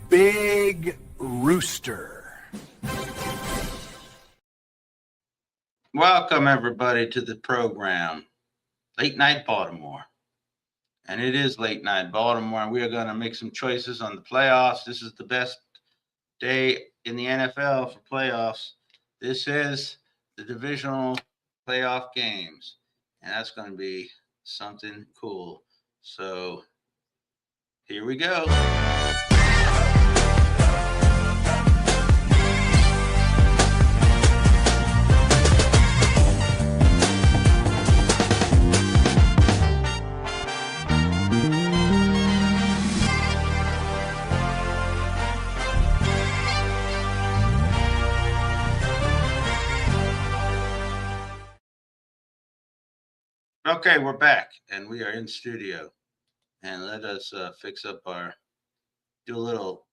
Big Rooster. Welcome, everybody, to the program, Late Night Baltimore. And it is Late Night Baltimore, and we are going to make some choices on the playoffs. This is the best day in the NFL for playoffs. This is the divisional playoff games, and that's going to be something cool. So here we go. Okay, we're back, and we are in studio. And let us fix up do a little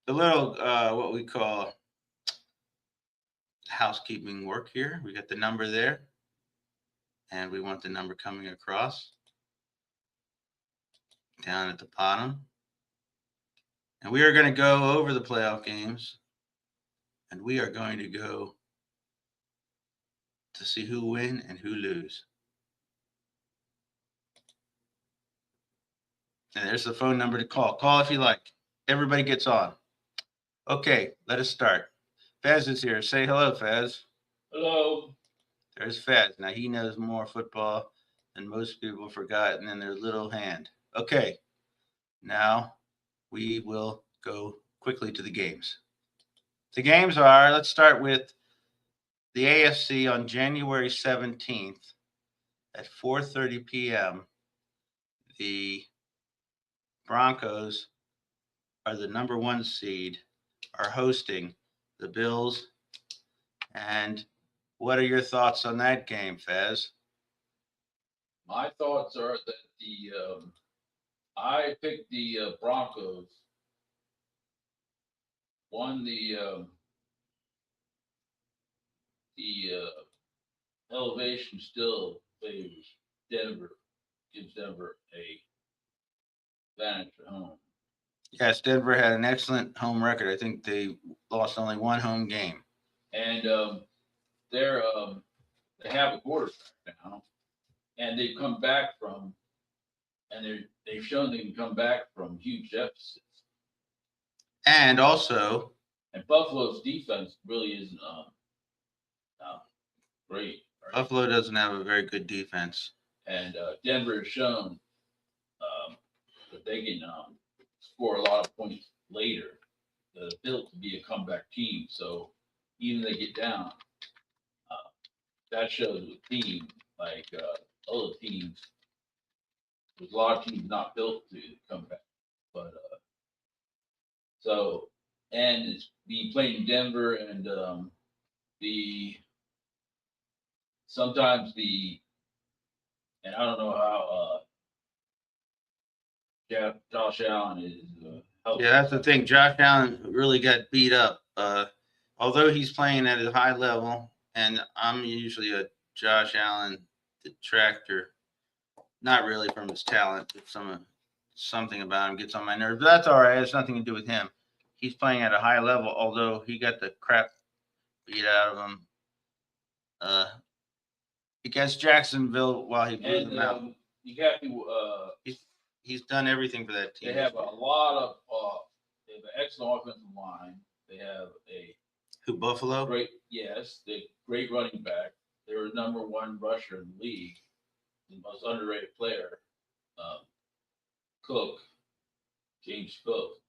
what we call housekeeping work here. We got the number there, and we want the number coming across down at the bottom. And we are going to go over the playoff games, and we are going to go to see who win and who lose. And there's the phone number to call. Call if you like. Everybody gets on. Okay, let us start. Fez is here. Say hello, Fez. Hello. There's Fez. Now, he knows more football than most people forgotten in their little hand. Okay, now we will go quickly to the games. The games are, let's start with the AFC on January 17th at 4:30 p.m. The Broncos are the number one seed, are hosting the Bills. And what are your thoughts on that game, Fez? My thoughts are that I picked the Broncos. One, the elevation still favors Denver, gives Denver a advantage at home. Yes, Denver had an excellent home record. I think they lost only one home game. And they have a quarterback now, and they've come back from, and they've shown they can come back from huge deficits. And also, and Buffalo's defense really isn't great. Right? Buffalo doesn't have a very good defense. And Denver has shown that they can score a lot of points later. They're built to be a comeback team. So even if they get down, that shows a team like other teams. There's a lot of teams not built to come back. But and it's being played in Denver, and and I don't know how Josh Allen is helping. Yeah, that's the thing. Josh Allen really got beat up. Although he's playing at a high level, and I'm usually a Josh Allen detractor, not really from his talent, but something about him gets on my nerves. But that's all right. It has nothing to do with him. He's playing at a high level, although he got the crap beat out of him against Jacksonville while he blew them out. You have to. He's done everything for that team. They have a lot of. They have an excellent offensive line. They have Buffalo? Great, yes, the great running back. They're the number one rusher in the league, the most underrated player. James Cook,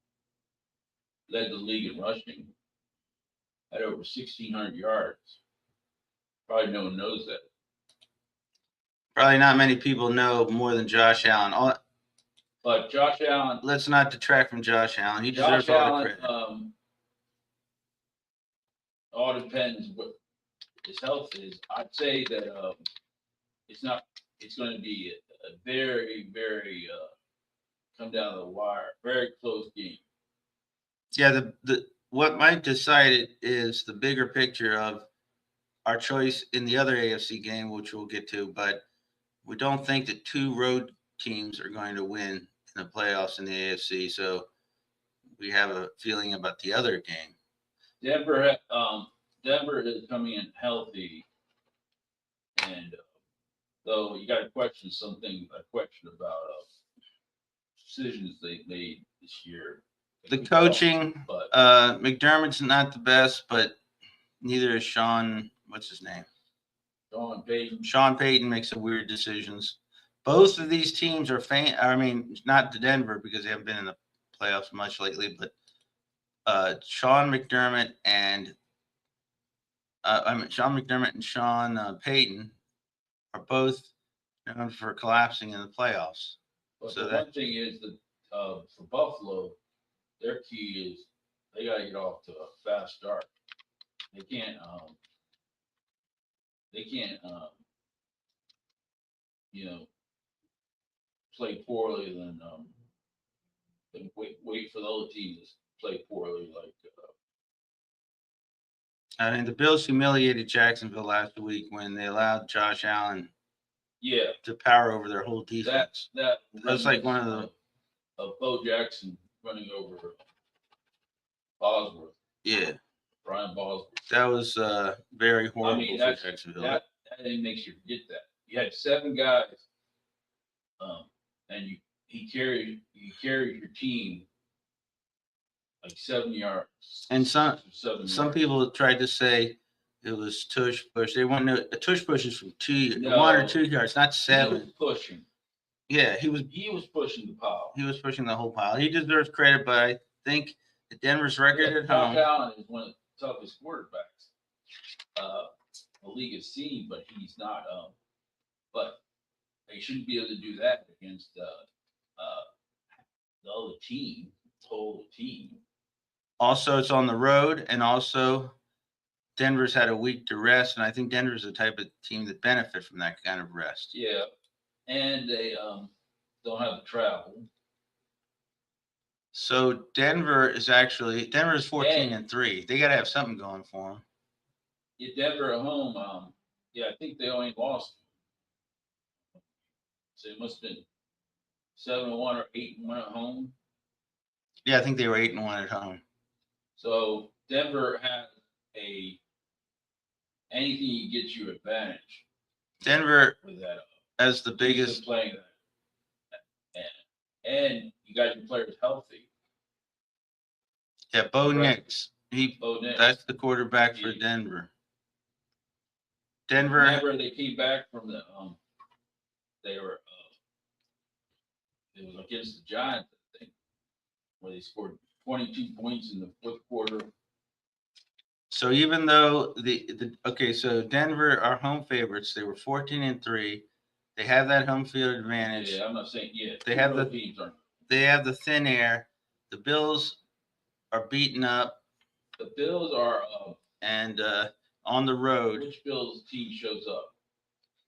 led the league in rushing, had over 1,600 yards. Probably no one knows that. Probably not many people know more than Josh Allen. But Josh Allen. Let's not detract from Josh Allen. He deserves all the credit. All depends what his health is. I'd say that it's going to be a very, very come down to the wire, very close game. Yeah, what might decide it is the bigger picture of our choice in the other AFC game, which we'll get to, but we don't think that two road teams are going to win in the playoffs in the AFC. So we have a feeling about the other game. Denver is coming in healthy, and though you got to question about decisions they made this year. The coaching, but McDermott's not the best, but neither is Sean. What's his name? Sean Payton makes some weird decisions. Both of these teams are not the Denver because they haven't been in the playoffs much lately, but Sean McDermott and Sean Payton are both known for collapsing in the playoffs. But So the one thing is that for Buffalo, their key is they got to get off to a fast start. They can't play poorly than wait for the other team to play poorly. The Bills humiliated Jacksonville last week when they allowed Josh Allen to power over their whole defense. That's like one of the Bo Jackson running over Bosworth. Yeah, Brian Bosworth. that was very horrible for Jacksonville. That makes you forget that. You had 7 guys, and you carried your team like 7 yards. And some people tried to say it was tush push. They want to a tush push is from 1 or 2 yards, not 7. He was pushing. Yeah, he was pushing the pile. He was pushing the whole pile. He deserves credit, but I think the Denver's record at home. Josh Allen is one of the toughest quarterbacks the league has seen, but he's not. But they shouldn't be able to do that against the other team, total team. Also, it's on the road, and also Denver's had a week to rest, and I think Denver's the type of team that benefit from that kind of rest. Yeah, and they don't have to travel. So Denver is 14-3. They got to have something going for them. Yeah, Denver at home. I think they only lost. So it must have been 7-1 or 8-1 at home. Yeah, I think they were 8-1 at home. So Denver has anything gets you advantage. Denver with that as the biggest playing that, and you got your players healthy. Yeah, Bo Nix. That's the quarterback for Denver. Remember, they came back from the it was against the Giants, I think, where they scored 22 points in the 4th quarter. So even though so Denver are home favorites. They were 14-3. They have that home field advantage. Yeah, I'm not saying They have the thin air. The Bills are beaten up. The Bills are and on the road. Which Bills team shows up?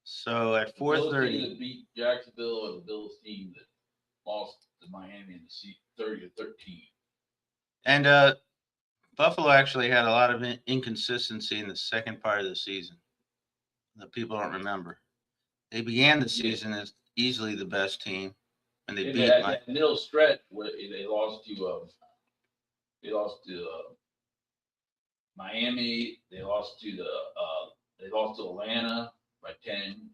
So at 4:30, Bills team that beat Jacksonville, or the Bills team that lost to Miami in the 30-13. And Buffalo actually had a lot of inconsistency in the second part of the season that people don't remember. They began the season as easily the best team, and they beat that middle stretch where they lost to Miami. They lost to Atlanta by 10.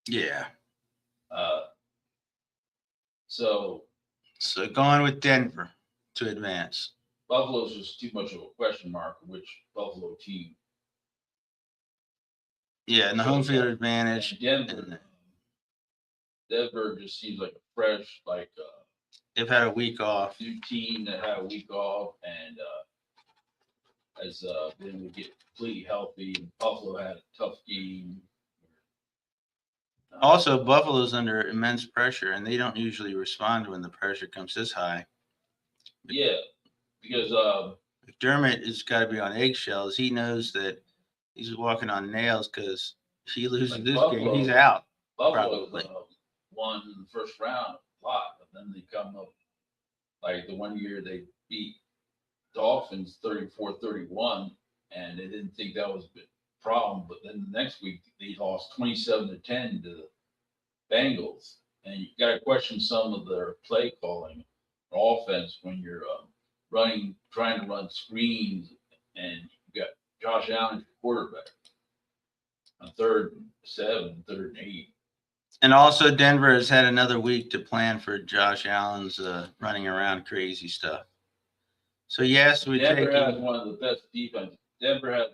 Yeah. So going with Denver to advance. Buffalo's just too much of a question mark. Which Buffalo team? Yeah, and the home field advantage. Denver just seems like a fresh, they've had a week off. New team that had a week off, and as then we get completely healthy. Buffalo had a tough game. Also, Buffalo's under immense pressure, and they don't usually respond when the pressure comes this high. Yeah, because McDermott has got to be on eggshells. He knows that he's walking on nails because if he loses this game, he's out. Buffalo won in the first round a lot, but then they come up like the one year they beat Dolphins 34-31, and they didn't think that was a big problem. But then the next week they lost 27-10 to the Bengals. and you got to question some of their play calling or offense when you're trying to run screens, and you got Josh Allen as your quarterback on 3rd and 7, 3rd and 8. And also, Denver has had another week to plan for Josh Allen's running around crazy stuff. So yes, we're Denver has taking. one of the best defense. Denver has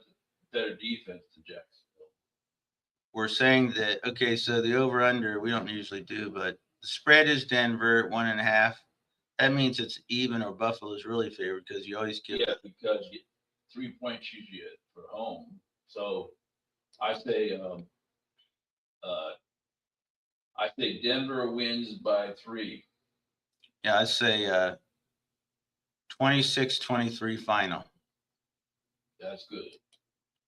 better defense than Jacksonville. We're saying that okay. So the over/under we don't usually do, but the spread is Denver at 1.5. That means it's even or Buffalo's really favored because you always give. Yeah, because you get 3 points usually for home. So I say Denver wins by 3. Yeah, I say 26-23 final. That's good.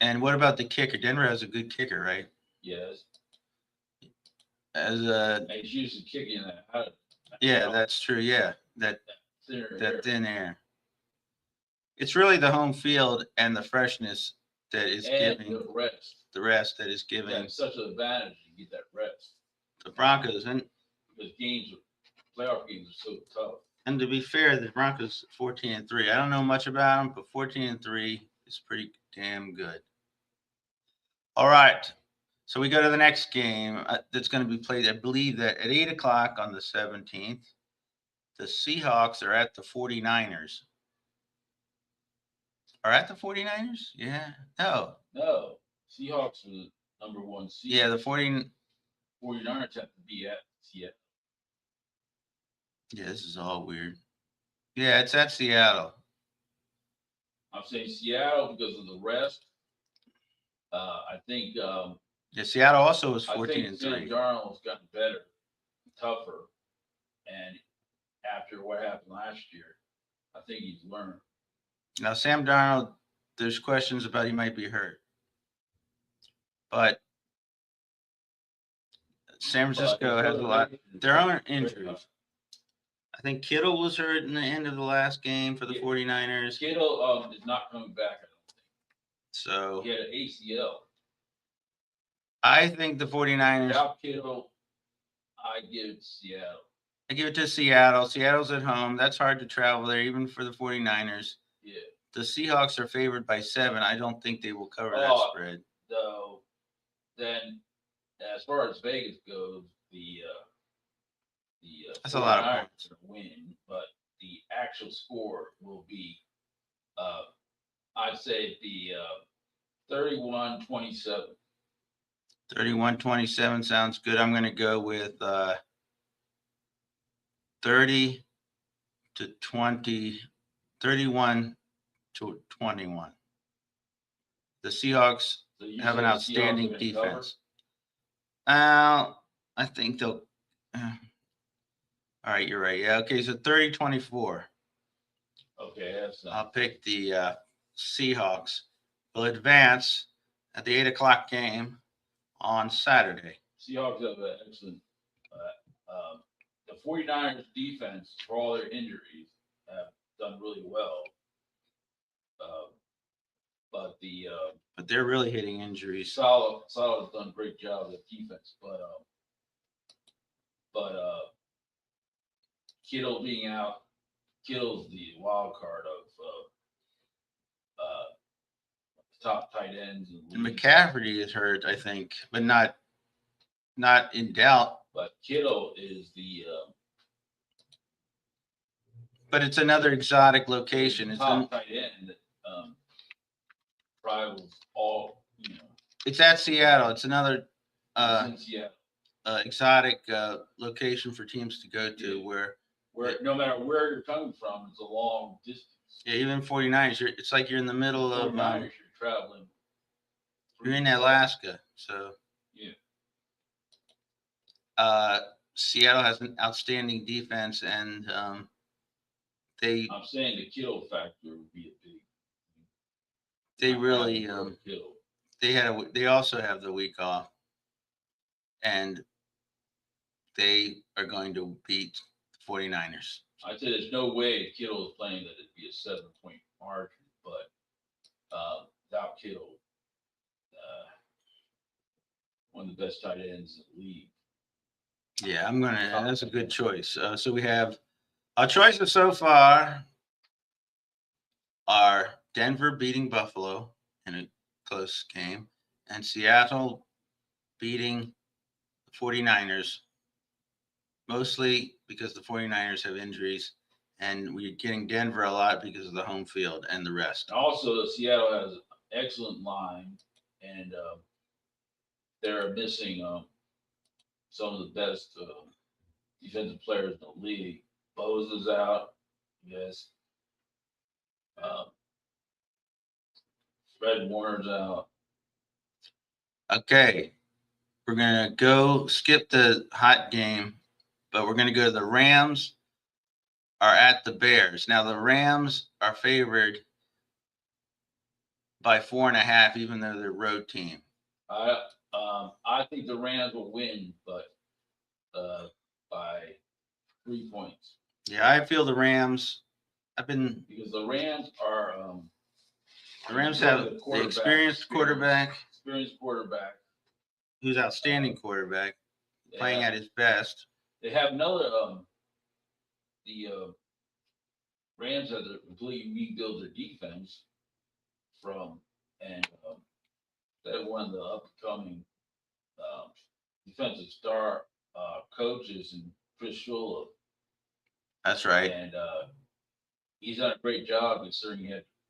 And what about the kicker? Denver has a good kicker, right? Yes. As He's usually kicking that out. yeah, that's true. Yeah, that Thinner thin air. It's really the home field and the freshness that is and giving the rest. the rest that is giving That's such an advantage to get that rest. the Broncos. And Because playoff games are so tough. to be fair, the Broncos 14-3. I don't know much about them, but 14-3 is pretty damn good. All right. So we go to the next game that's going to be played. I believe that at 8 o'clock on the 17th, the Seahawks are at the 49ers. Are at the 49ers? Yeah. No. No. Seahawks are the number 1 seed. Yeah, the 49ers have to be at Seattle. Yeah, this is all weird. Yeah, it's at Seattle. I'm saying Seattle because of the rest. I think Yeah, Seattle also is I 14 think and Sam 3. Darnold's gotten better, tougher, and after what happened last year, I think he's learned. Now Sam Darnold, there's questions about he might be hurt. But San Francisco has a lot. There are injuries. I think Kittle was hurt in the end of the last game for the 49ers. Kittle is not coming back, I don't think. So He had an ACL. I think the 49ers. Without Kittle, I give it to Seattle. I give it to Seattle. Seattle's at home. That's hard to travel there, even for the 49ers. Yeah. The Seahawks are favored by 7. I don't think they will cover that spread. So then, as far as Vegas goes, the That's a lot of 49ers points. are gonna win, but the actual score will be, I'd say the 31-27. 31-27 sounds good. I'm going to go with 30-20, 31-21. The Seahawks So you have say an the outstanding Seahawks are gonna defense. I think they'll. All right, you're right. Yeah, okay, so 30-24. cover? Okay, that's I'll pick the Seahawks. Will advance at the 8 o'clock game on Saturday. Seahawks have an excellent. The 49ers defense, for all their injuries, have done really well. But they're really hitting injuries. Solid has done a great job of defense, but Kittle being out, Kittle's the wild card of top tight ends. And McCaffrey is hurt, I think, but not in doubt. But Kittle is the but it's another exotic location. It's top tight end that rivals all. It's at Seattle. It's another exotic location for teams to go to where no matter where you're coming from, it's a long distance. Yeah, even 49ers, it's like you're in the middle of 49ers, you're traveling. You're in Alaska, so yeah. Seattle has an outstanding defense, and I'm saying the Kittle factor would be a big. They really they also have the week off, and they are going to beat the 49ers. I'd say there's no way if Kittle is playing that it'd be a 7-point margin, but without Kittle, one of the best tight ends in the league. Yeah, I'm gonna. That's a good choice. So we have our choices so far are Denver beating Buffalo in a close game, and Seattle beating the 49ers, mostly because the 49ers have injuries, and we're getting Denver a lot because of the home field and the rest. Also, Seattle has an excellent line, and they're missing some of the best defensive players in the league. Bosa's out. Yes. Uh, Fred Warner's out. Okay, we're gonna go skip the hot game, but we're gonna go to the Rams are at the Bears. Now the Rams are favored by 4.5, even though they're road team. I think the Rams will win, but by 3 points. Yeah, I feel the Rams. Because the Rams are The Rams have the experienced quarterback who's outstanding quarterback, playing at his best. They have another the Rams had to completely rebuild their defense from, and they're one of the upcoming defensive star coaches in Chris Shula. That's right. And he's done a great job considering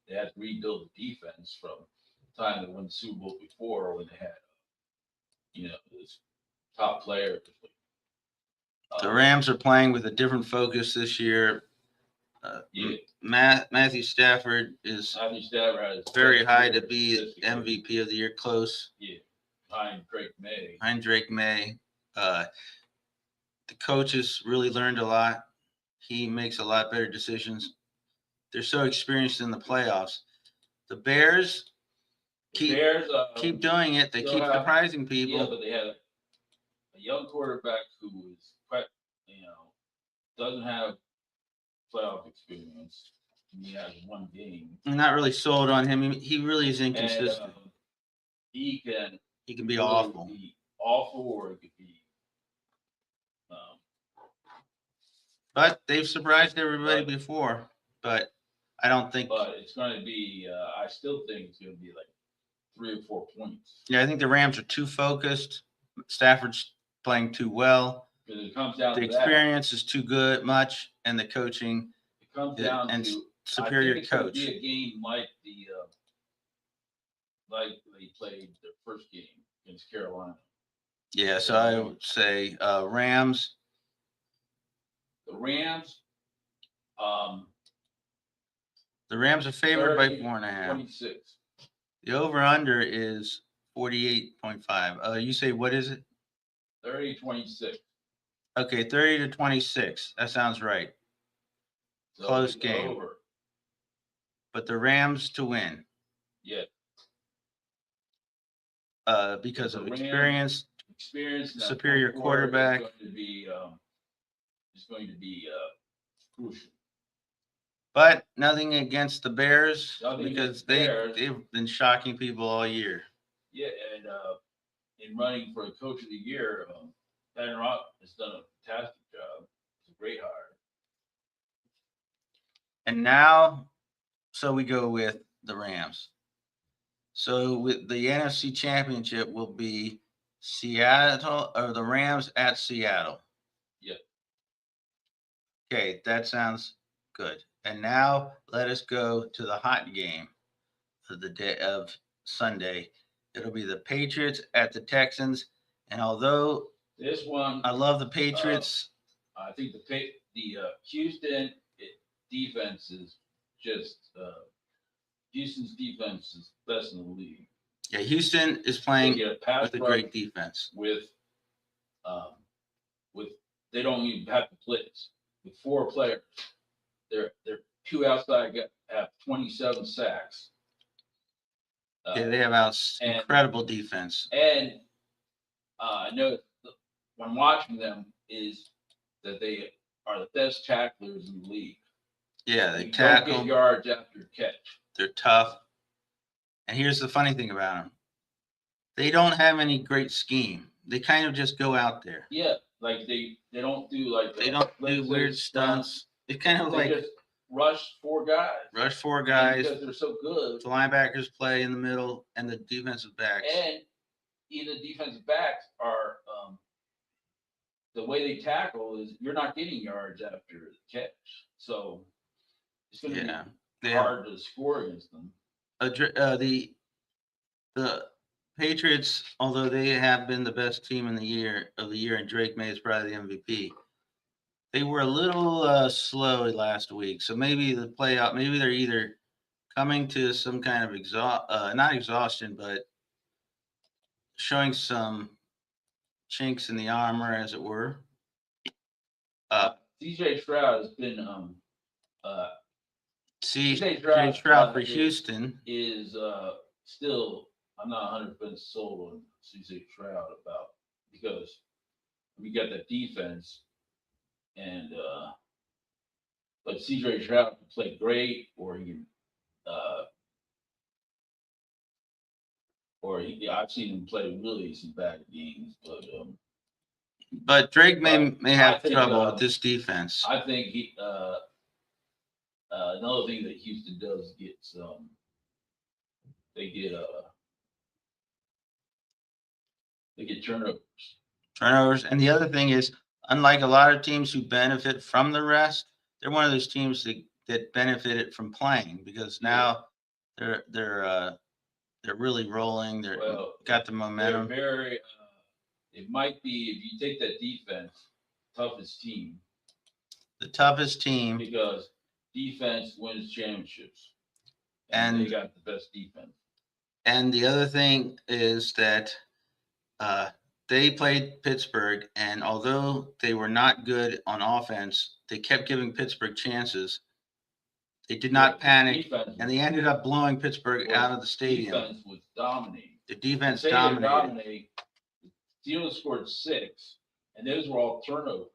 they had to rebuild the defense from the time they won the Super Bowl before when they had, this top player. The Rams are playing with a different focus this year. Matthew Stafford is very high to be MVP of the year, close. Yeah, behind Drake May. The coaches really learned a lot. He makes a lot better decisions. They're so experienced in the playoffs. The Bears keep doing it. They keep surprising people. Yeah, but they have a young quarterback who is quite, doesn't have playoff experience. He has one game. I'm not really sold on him. He really is inconsistent. And, he can be really awful. Be awful, or it could be. But they've surprised everybody before. But I don't think. But it's going to be. I still think it's going to be like 3 or 4 points. Yeah, I think the Rams are too focused. Stafford's playing too well. Because it comes down the to experience is too good, and the coaching. It comes down and to superior I think it's coach. Be a game like like they played their first game against Carolina. Yeah, so I would say Rams. The Rams. The Rams are favored 30, by 4.5. 26. The over/under is 48.5. You say what is it? 30-26. Okay, 30-26. That sounds right. So Close game. Over. But the Rams to win. Yeah. Because of experience, superior quarterback. Is going to be crucial. But nothing against the Bears because Bears. They've been shocking people all year. Yeah, and in running for Coach of the Year, Ben Rock has done a fantastic job. It's a great hire. And now, so we go with the Rams. So with the NFC Championship will be Seattle or the Rams at Seattle. Yeah. Okay, that sounds good. And now let us go to the hot game of the day of Sunday. It'll be the Patriots at the Texans. And although this one, I love the Patriots, I think the Houston defense is just Houston's defense is best in the league. Yeah, Houston is playing with a great defense. With they don't even have to blitz. With 4 players, they're 2 outside have 27 sacks. Yeah, they have incredible defense. And I know when watching them is that they are the best tacklers in the league. Yeah, they tackle. Don't get yards after catch. They're tough. And here's the funny thing about them. They don't have any great scheme. They kind of just go out there. Yeah, Like they don't do like They don't do let's say weird stunts. It's kind of They like just rush 4 guys. rush 4 And guys. because they're so good. The linebackers play in the middle, and the defensive backs. And even the defensive backs are the way they tackle is you're not getting yards after the catch, so it's going to be hard to score against them. The Patriots, although they have been the best team in the year, and Drake May is probably the MVP. They were a little slow last week, so maybe the playoff. Maybe they're either coming to some kind of not exhaustion, but showing some chinks in the armor, as it were. CJ Stroud has been CJ Stroud for Houston is still. I'm not 100% sold on CJ Stroud because we got that defense, and but CJ Stroud can play great, or he can, I've seen him play really some bad games, but Drake may have trouble with this defense. I think he another thing that Houston does get they get turnovers. And the other thing is, unlike a lot of teams who benefit from the rest, they're one of those teams that benefited from playing, because now they're really rolling. They're got the momentum. They're very. It might be, if you take that defense, toughest team. The toughest team, because defense wins championships, and they got the best defense. And the other thing is that they played Pittsburgh, and although they were not good on offense, they kept giving Pittsburgh chances. They did not panic, and they ended up blowing Pittsburgh out of the stadium. Defense was dominating. The defense dominated. Steelers scored 6, and those were all turnovers.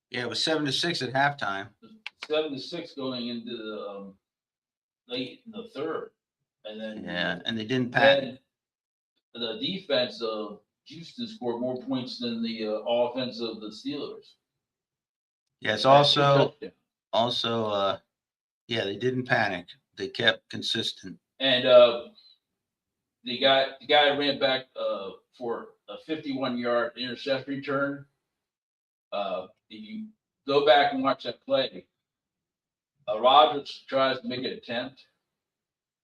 Yeah, it was 7-6 at halftime. 7-6 going into the late in the third, and then and they didn't panic. The defense of Houston scored more points than the offense of the Steelers. Yes, also, they didn't panic. They kept consistent. And the guy ran back for a 51-yard interception return. If you go back and watch that play, Rodgers tries to make an attempt.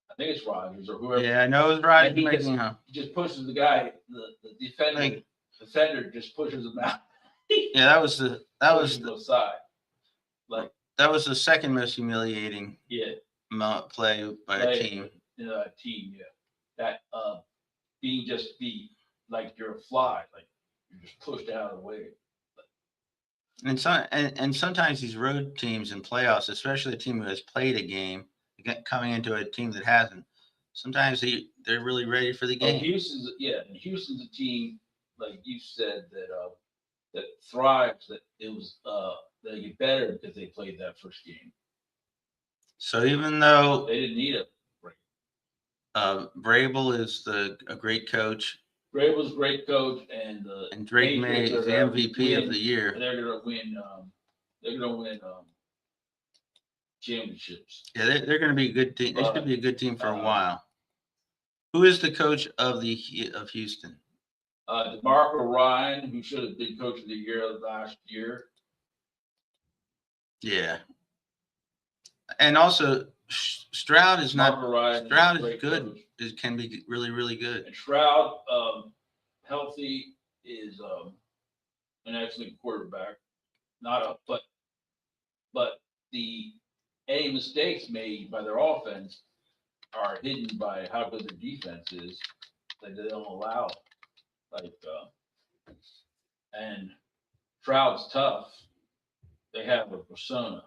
I think it's Rodgers or whoever. Yeah, I know it's Rodgers making He just pushes the guy. The defender. Defender just pushes him out. Yeah, that was the side. That was the second most humiliating play by a team. Yeah. That being like you're a fly, like you're just pushed out of the way. And sometimes these road teams in playoffs, especially a team who has played a game, coming into a team that hasn't, sometimes they're really ready for the game. Houston's a team, like you said, that thrives. That it was they get better because they played that first game. So even though they didn't need a break, Vrabel is a great coach. Vrabel's a great coach, and Drake May is the MVP of the year. They're gonna win. They're gonna win championships. Yeah, they're going to be a good team. They should be a good team for a while. Who is the coach of Houston? DeMarco Ryan, who should have been coach of the year last year. Yeah, and also Stroud is not. Stroud is good. Can be really, really good. And Stroud, healthy, is an excellent quarterback. But any mistakes made by their offense are hidden by how good their defense is that they don't allow. And Stroud's tough. They have a persona.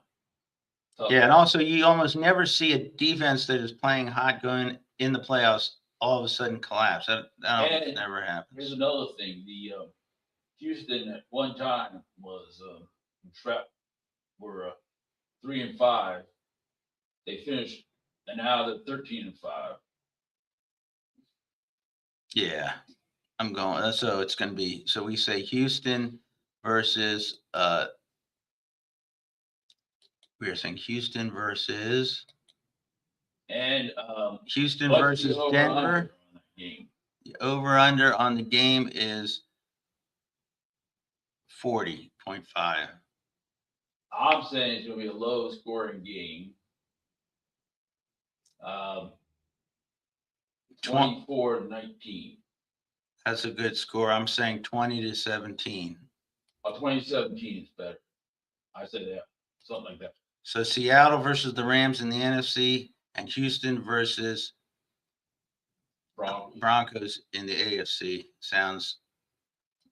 Yeah, and also you almost never see a defense that is playing hot going in the playoffs all of a sudden collapse. That never happens. Here's another thing: the Houston at one time was were 3-5. They finished, and now they're 13-5. Yeah, I'm going. So it's going to be. So we say Houston versus. We are saying Houston versus And Houston what's versus the over-under Denver. on that game? The over/under on the game is 40.5. I'm saying it's going to be a low-scoring game. 24-19. That's a good score. I'm saying 20-17. 2017 is better. I said that, something like that. So Seattle versus the Rams in the NFC, and Houston versus Broncos in the AFC. Sounds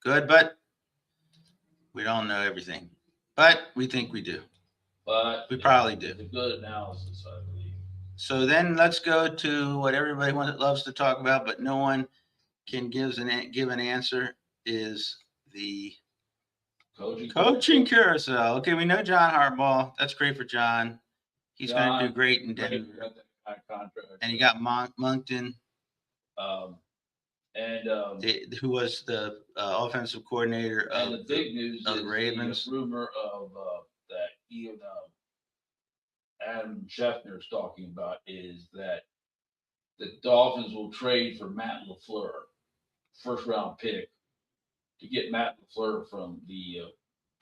good, but we don't know everything. But we think we do. But we probably do. It's a good analysis, I believe. So then let's go to what everybody loves to talk about, but no one can give an answer, is the coaching carousel. Okay, we know John Harbaugh. That's great for John. He's going to do great in Denver. And you got Moncton. Who was the offensive coordinator of the big news of is the Ravens. The rumor of that even Adam Schefter is talking about is that the Dolphins will trade for Matt LaFleur, first round pick, to get Matt LaFleur from the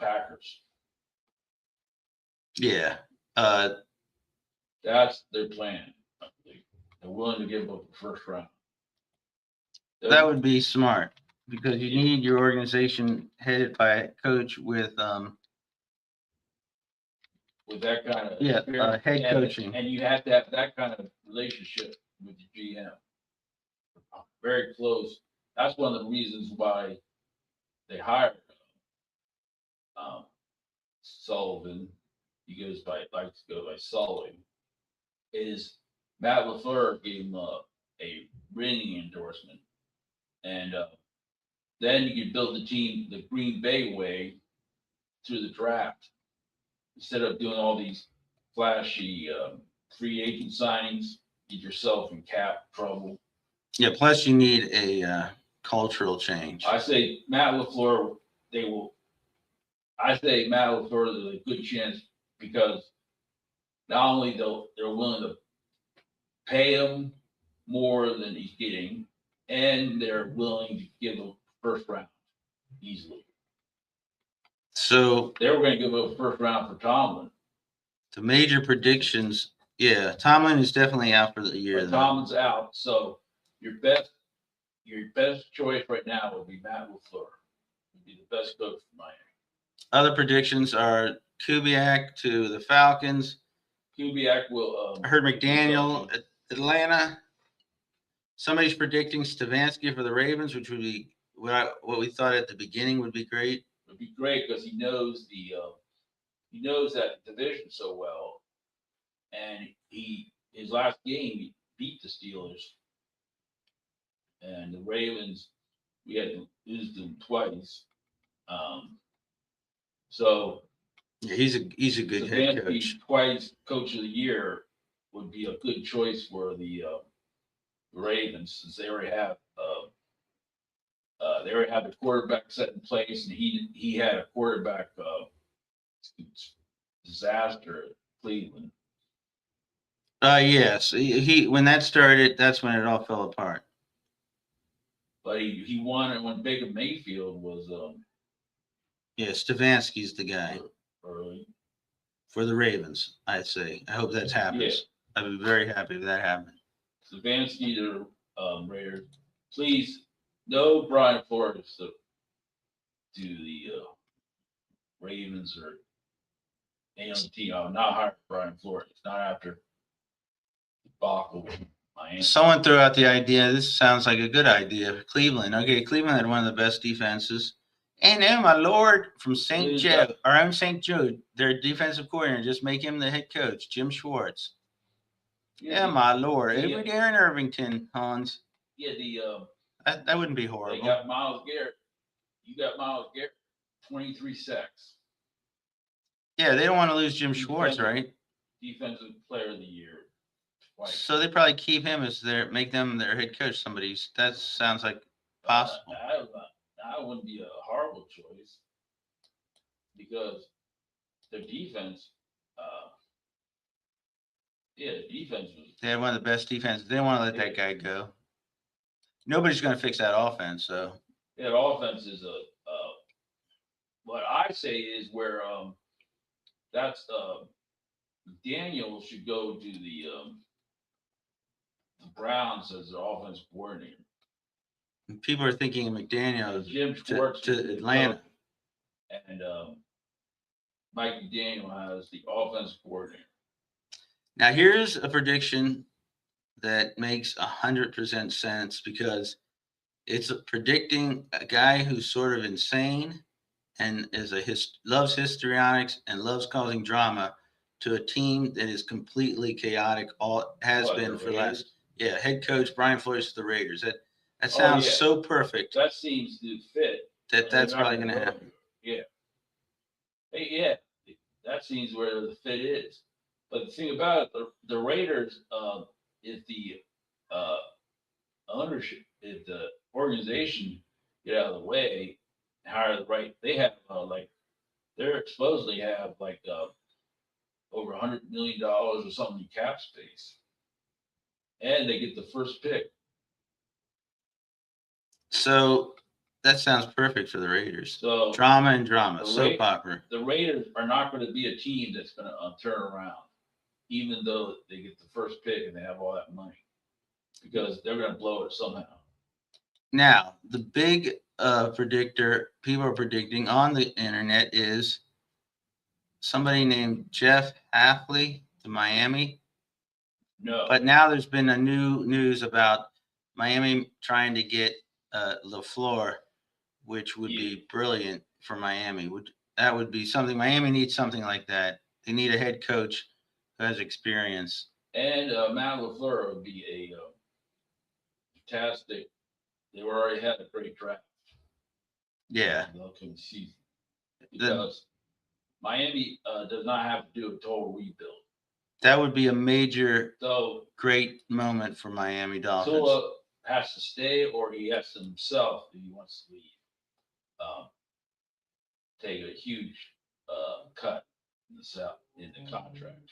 Packers. Yeah. That's their plan. They're willing to give up the first round. That would be smart, because you need your organization headed by a coach with that kind of head coaching. And you have to have that kind of relationship with the GM. Very close. That's one of the reasons why they hired Sullivan. He likes to go by Sully. Is Matt LaFleur gave him a ringing endorsement, and then you could build the team the Green Bay way through the draft, instead of doing all these flashy free agent signings. Get yourself in cap trouble. Yeah. Plus, you need a cultural change. I say Matt LaFleur. I say Matt LaFleur is a good chance, because not only they're willing to pay him more than he's getting, and they're willing to give him first round easily. So they were going to give him a first round for Tomlin. The major predictions, Tomlin is definitely out for the year. But Tomlin's out, so your best choice right now would be Matt LaFleur. Would be the best coach for Miami. Other predictions are Kubiak to the Falcons. Kubiak will. I heard McDaniel at Atlanta. Somebody's predicting Stefanski for the Ravens, which would be what we thought at the beginning would be great. It would be great, because he knows that division so well, and his last game he beat the Steelers, and the Ravens we had to lose them twice. So yeah, he's a good head coach. Twice coach of the year would be a good choice for the Ravens, since they already have the quarterback set in place, and he had a quarterback disaster at Cleveland. Yes, he when that started, that's when it all fell apart. But he won it when Baker Mayfield was. Stefanski's the guy. Early. For the Ravens, I'd say. I hope that happens. Yeah. I'd be very happy if that happened. Stefanski to Raiders. Please, no Brian Flores to the Ravens or any other team. I'm not hiring Brian Flores. Not after the debacle with Miami. Someone threw out the idea. This sounds like a good idea. Cleveland. Okay, Cleveland had one of the best defenses. And oh my Lord, from St. Joe, or I'm St. Joe, their defensive coordinator, just make him the head coach, Jim Schwartz. Yeah, my Lord. It would Aaron Irvington, Hans. Yeah, that wouldn't be horrible. They got Myles Garrett. You got Myles Garrett, 23 sacks. Yeah, they don't want to lose Jim Schwartz, right? Defensive player of the year. Twice. So they probably keep him as make them their head coach. That sounds like possible. That wouldn't be a horrible choice because their defense, defense was. They had one of the best defenses. They didn't want to let that guy go. Nobody's going to fix that offense. So That offense is what I say is where that's Daniel should go to the Browns as the offense coordinator. people are thinking of McDaniel Jim Schwartz to Atlanta. and Mike McDaniel has the offense coordinator. Now, here's a prediction that makes 100% sense because it's predicting a guy who's sort of insane and is loves histrionics and loves causing drama to a team that is completely chaotic. Has been for the last head coach Brian Flores of the Raiders. That sounds so perfect. That seems to fit. That's probably going to happen. Yeah. Hey, that seems where the fit is. But the thing about it, the Raiders, if the ownership, if the organization get out of the way, hire the right, they have they're supposedly have over $100 million or something in cap space, and they get the first pick. So that sounds perfect for the Raiders. So drama and drama, soap opera. The Raiders are not going to be a team that's going to turn around, even though they get the first pick and they have all that money, because they're going to blow it somehow. Now, the big predictor people are predicting on the internet is somebody named Jeff Hafley to Miami. No. But now there's been a new news about Miami trying to get LaFleur, which would be brilliant for Miami. That would be something. Miami needs something like that. They need a head coach who has experience. And Matt LaFleur would be a fantastic. They already had a great draft. Yeah. Because Miami does not have to do a total rebuild. That would be a major, great moment for Miami Dolphins. Tua has to stay, or he has to himself, if he wants to leave, take a huge cut in the contract.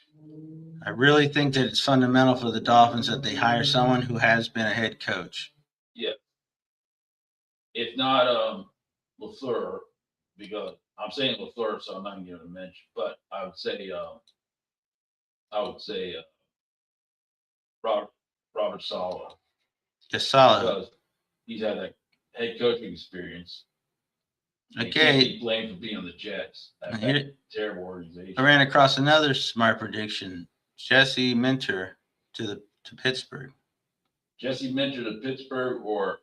I really think that it's fundamental for the Dolphins that they hire someone who has been a head coach. Yeah. If not LaFleur, because I'm saying LaFleur, so I'm not going to mention, but I would say Robert Saleh. Yes, Saleh. Because he's had that head coaching experience. Okay. He can't be blamed for being on the Jets. That terrible organization. I ran across another smart prediction. Jesse Minter to Pittsburgh. Jesse Minter to Pittsburgh, or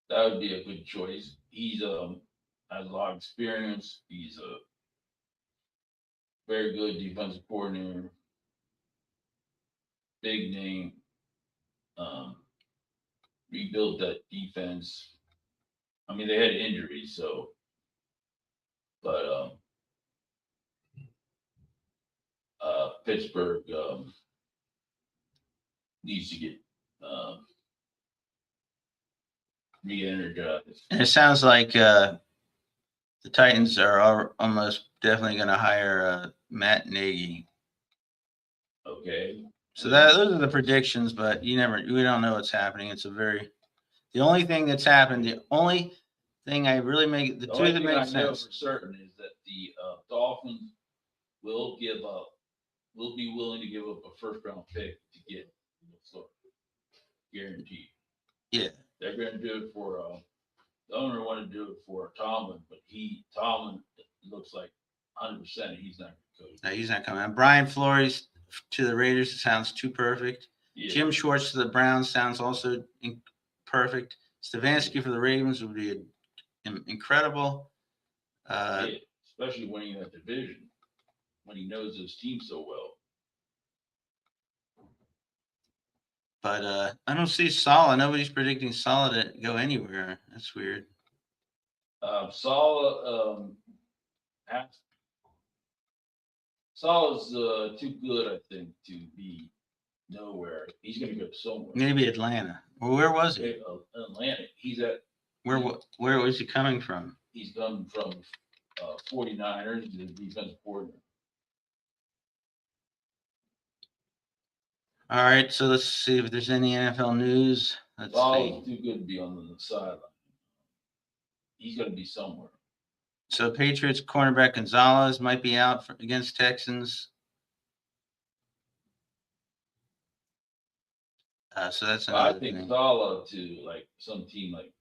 that would be a good choice. He's has a lot of experience. He's a very good defensive coordinator. Big name. Rebuilt that defense. I mean, they had injuries, but Pittsburgh needs to get re-energized. And it sounds like the Titans are almost definitely going to hire Matt Nagy. Okay. So those are the predictions, but we don't know what's happening. The only thing that's happened, the only thing I really make, the two that make sense. I know for certain is that the Dolphins will be willing to give up a first-round pick to get LaFleur. Guaranteed. Yeah. They're going to do it for, the owner wanted to do it for Tomlin, but Tomlin looks like 100% he's not going to coach. No, he's not coming. And Brian Flores to the Raiders sounds too perfect. Yeah. Jim Schwartz to the Browns sounds also perfect. Stefanski for the Ravens would be incredible. Especially winning that division, when he knows his team so well. But I don't see Saleh. Nobody's predicting Saleh to go anywhere. That's weird. Saleh's too good, I think, to be nowhere. He's going to go somewhere. Maybe Atlanta. Well, where was he? Atlanta. He's at. Where was he coming from? He's come from 49ers, the defensive coordinator. All right, so let's see if there's any NFL news. Let's Ball's see. too good to be on the sideline. He's going to be somewhere. So Patriots cornerback Gonzalez might be out against Texans. So that's I another think thing. Salah to like some team like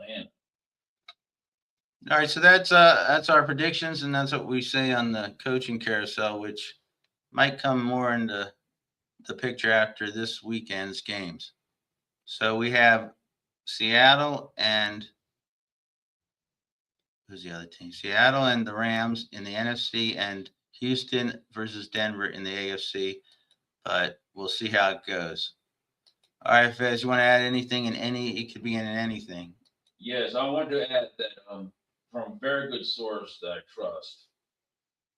Atlanta. All right, so that's our predictions, and that's what we say on the coaching carousel, which might come more into the picture after this weekend's games. So we have Seattle and who's the other team? Seattle and the Rams in the NFC, and Houston versus Denver in the AFC. But we'll see how it goes. All right, Fez, you want to add anything in any? It could be in anything. Yes, I wanted to add that from a very good source that I trust,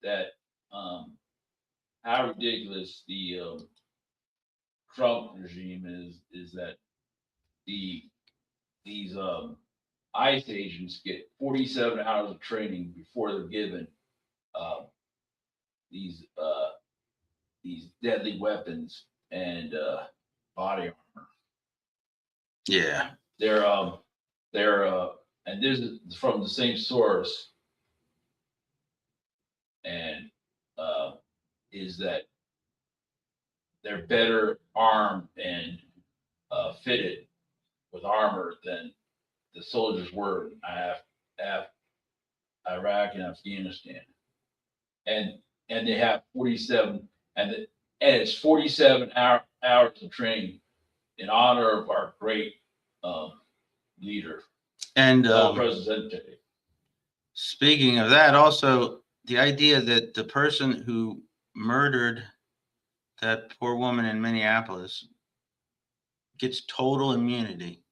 that how ridiculous the Trump regime is that these ICE agents get 47 hours of training before they're given uh, these deadly weapons and body armor. Yeah. They're and this is from the same source, and is that they're better armed and fitted with armor than the soldiers were in Iraq and Afghanistan, and they have 47 and it's 47 hours of training in honor of our great leader And President. speaking of that, also the idea that the person who murdered that poor woman in Minneapolis gets total immunity.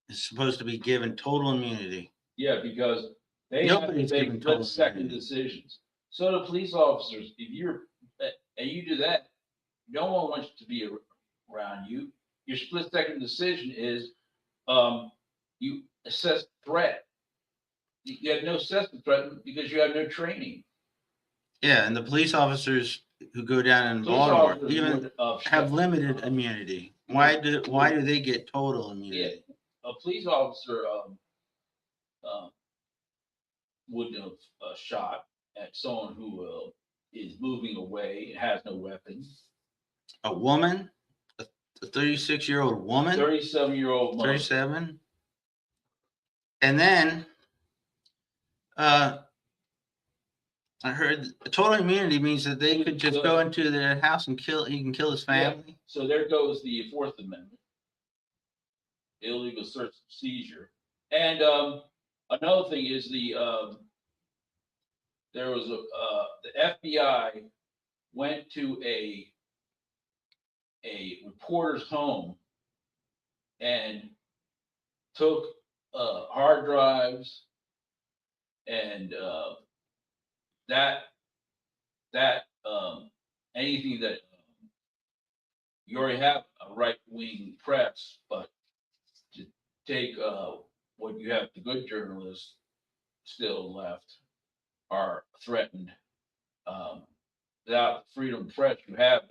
Is supposed to be given total immunity. Yeah, because they Nobody's have to given make total second immunity. decisions. So the police officers, if you're and you do that, no one wants to be around you. Your split second decision is you assess threat. You have no assessment threat because you have no training. Yeah, and the police officers who go down in Police Baltimore officers even would, have limited immunity. Why do they get total immunity? Yeah, a police officer would have shot at someone who is moving away and has no weapon. A woman, a 36-year-old woman, 37-year-old mother. 37, and then I heard total immunity means that they could just go into their house and kill. He can kill his family. Yeah. So there goes the Fourth Amendment, illegal search and seizure, and another thing is there was the FBI went to a reporter's home and took hard drives and anything that you already have a right wing press, but to take what you have, the good journalists still left are threatened. Without freedom of press, you have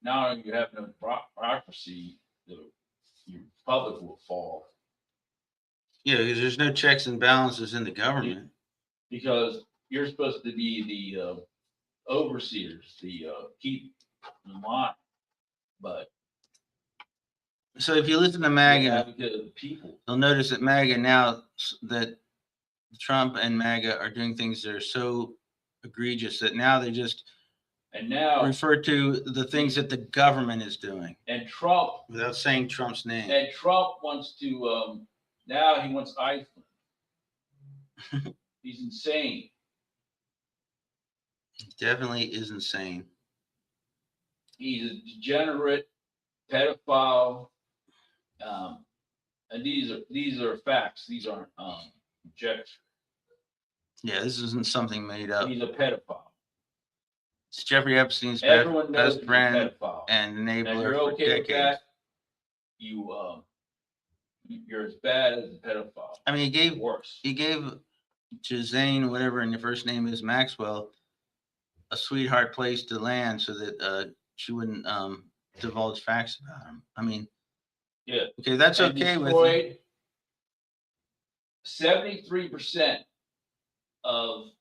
not only you have no bureaucracy, your public will fall. Yeah, because there's no checks and balances in the government. Because you're supposed to be the overseers, the keep in line, but so if you listen to MAGA, advocate of the people, you'll notice that MAGA now that Trump and MAGA are doing things that are so egregious that now they just refer to the things that the government is doing. And Trump, without saying Trump's name. And Trump wants to now he wants Iceland. He's insane. He definitely is insane. He's a degenerate, pedophile, and these are facts. These aren't conjecture. Yeah, this isn't something made up. He's a pedophile. It's Jeffrey Epstein's Everyone knows best he's a friend pedophile. and And if enabler you're for okay with decades. that, you're as bad as a pedophile. I mean, Worse. he gave Jazane, whatever, and your first name is Maxwell, a sweetheart place to land so that she wouldn't divulge facts about him. I mean, Yeah. okay, that's And okay with destroyed 73% of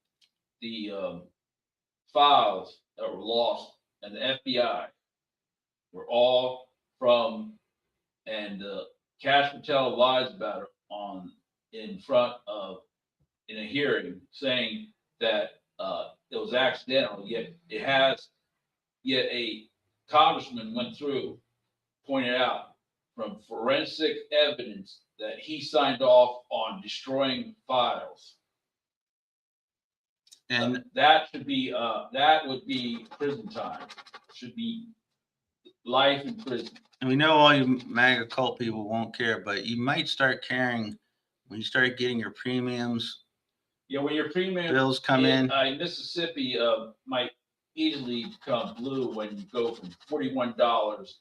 the files that were lost, and the FBI were all from, and Cash Patel lies about it in a hearing, saying that it was accidental. Yet a congressman went through, pointed out from forensic evidence that he signed off on destroying files. and That would be prison time. Should be life in prison. and we know all you MAGA cult people won't care, but you might start caring when you start getting your premiums. Yeah, when your premium Bills come in. Mississippi might easily become blue when you go from $41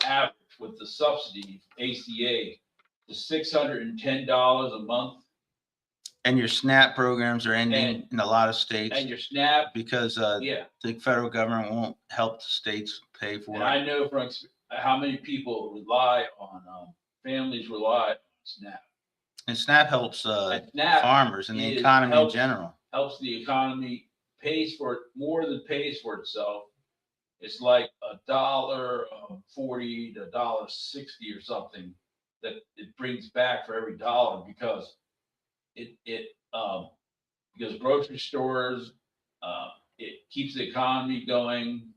average with the subsidy ACA to $610 a month. And your SNAP programs are ending in a lot of states. And your SNAP, because the federal government won't help the states pay for and it. I know from how many people rely on families rely on SNAP. And SNAP helps SNAP farmers and the economy in general. Helps the economy, pays for it more than pays for itself. It's like $1.40 to $1.60 or something that it brings back for every dollar, because because grocery stores, it keeps the economy going.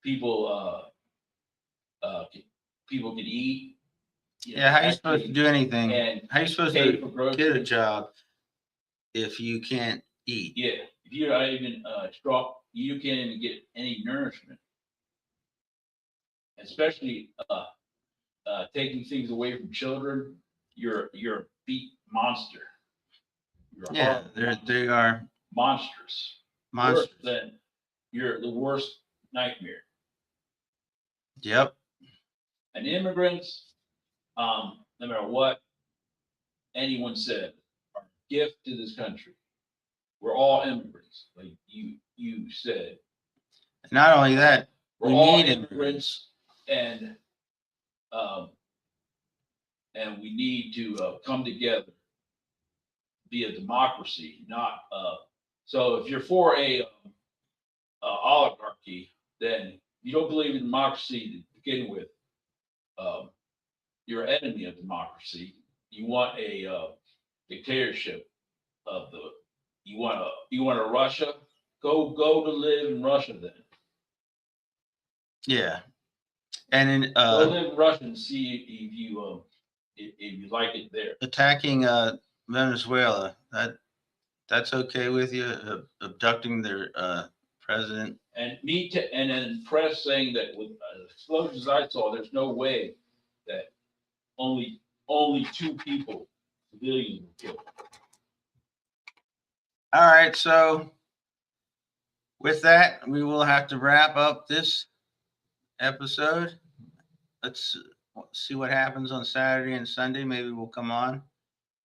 People can eat. Yeah, how are you supposed to do anything? And how are you supposed to get a job if you can't eat? Yeah, if you're not even strong, you can't even get any nourishment. Especially taking things away from children, you're a beat monster. Yeah, they are monstrous. Monsters. You're the worst nightmare. Yep. And immigrants, no matter what anyone said, are a gift to this country. We're all immigrants, like you said. Not only that, we need immigrants, and we need to come together, be a democracy, not so if you're for a oligarchy, then you don't believe in democracy to begin with. You're an enemy of democracy. You want a dictatorship of the. You want a Russia. Go to live in Russia then. Yeah, and in go live in Russia and see if you like it there. Attacking Venezuela, that's okay with you? Abducting their president? And then press saying that with explosions I saw, there's no way that only 2 people, civilians, were killed. All right, so with that, we will have to wrap up this episode. Let's see what happens on Saturday and Sunday. Maybe we'll come on.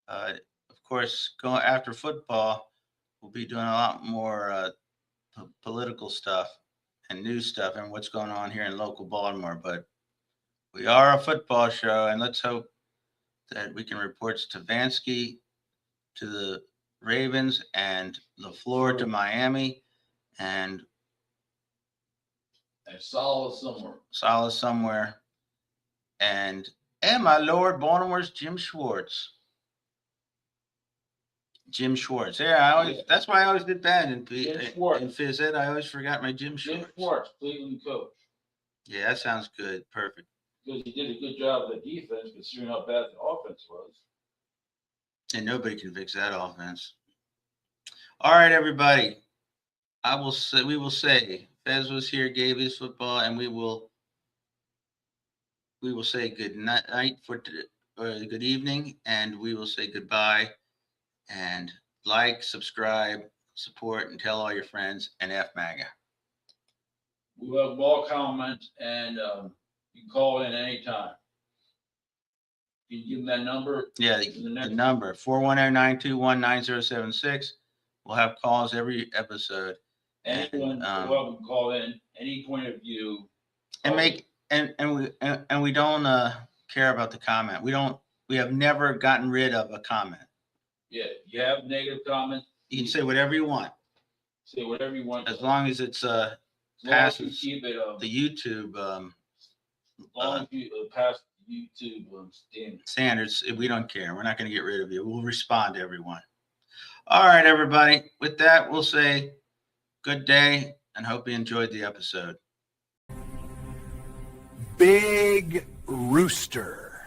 Of course, going after football, we'll be doing a lot more political stuff and news stuff and what's going on here in local Baltimore. But we are a football show, and let's hope that we can report Stefanski to the Ravens and LaFleur to Miami, and Solace somewhere. And my Lord, Baltimore's Jim Schwartz. Yeah, that's why I always did bad in phys ed. I always forgot my Jim Schwartz. Jim Schwartz, Cleveland coach. Yeah, that sounds good. Perfect. Because he did a good job of the defense, considering how bad the offense was. And nobody can fix that offense. All right, everybody. We will say Fez was here, gave his football, and we will say good night good evening, and we will say goodbye. And like, subscribe, support, and tell all your friends, and F MAGA. We have all comments, and you can call in anytime. Can you give them that number? Yeah, the number 410-921-9076. We'll have calls every episode. Anyone welcome to call in, any point of view. And we don't care about the comment. We have never gotten rid of a comment. Yeah, you have negative comments. You can say whatever you want. Say whatever you want. As long as it's passes keep it the YouTube pass YouTube standards, we don't care. We're not going to get rid of you. We'll respond to everyone. All right, everybody. With that, we'll say good day and hope you enjoyed the episode. Big Rooster.